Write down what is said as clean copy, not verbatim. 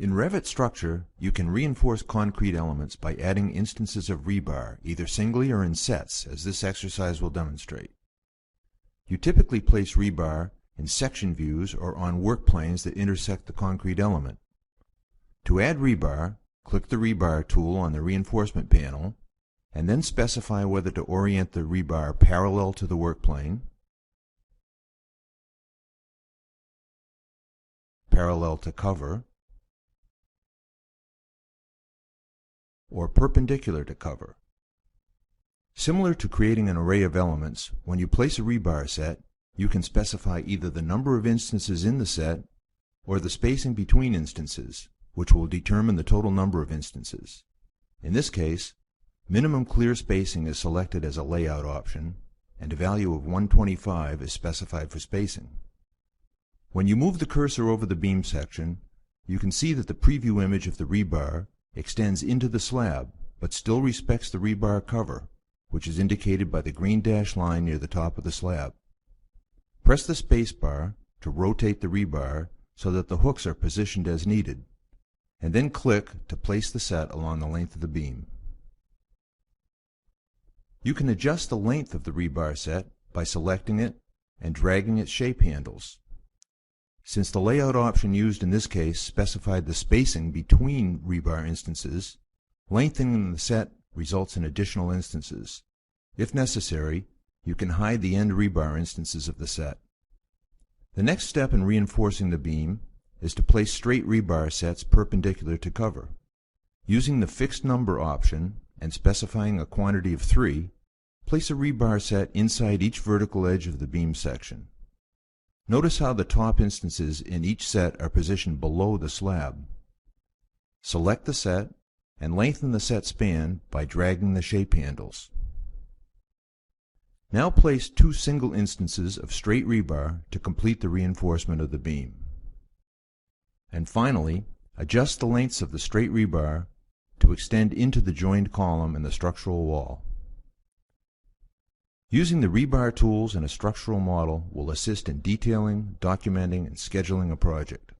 In Revit Structure, you can reinforce concrete elements by adding instances of rebar, either singly or in sets, as this exercise will demonstrate. You typically place rebar in section views or on work planes that intersect the concrete element. To add rebar, click the Rebar tool on the reinforcement panel, and then specify whether to orient the rebar parallel to the work plane, parallel to cover, or perpendicular to cover. Similar to creating an array of elements, when you place a rebar set, you can specify either the number of instances in the set or the spacing between instances, which will determine the total number of instances. In this case, minimum clear spacing is selected as a layout option, and a value of 125 is specified for spacing. When you move the cursor over the beam section, you can see that the preview image of the rebar extends into the slab, but still respects the rebar cover, which is indicated by the green dashed line near the top of the slab. Press the space bar to rotate the rebar so that the hooks are positioned as needed, and then click to place the set along the length of the beam. You can adjust the length of the rebar set by selecting it and dragging its shape handles. Since the layout option used in this case specified the spacing between rebar instances, lengthening the set results in additional instances. If necessary, you can hide the end rebar instances of the set. The next step in reinforcing the beam is to place straight rebar sets perpendicular to cover. Using the fixed number option and specifying a quantity of 3, place a rebar set inside each vertical edge of the beam section. Notice how the top instances in each set are positioned below the slab. Select the set and lengthen the set span by dragging the shape handles. Now place 2 single instances of straight rebar to complete the reinforcement of the beam. And finally, adjust the lengths of the straight rebar to extend into the joined column and the structural wall. Using the rebar tools and a structural model will assist in detailing, documenting, and scheduling a project.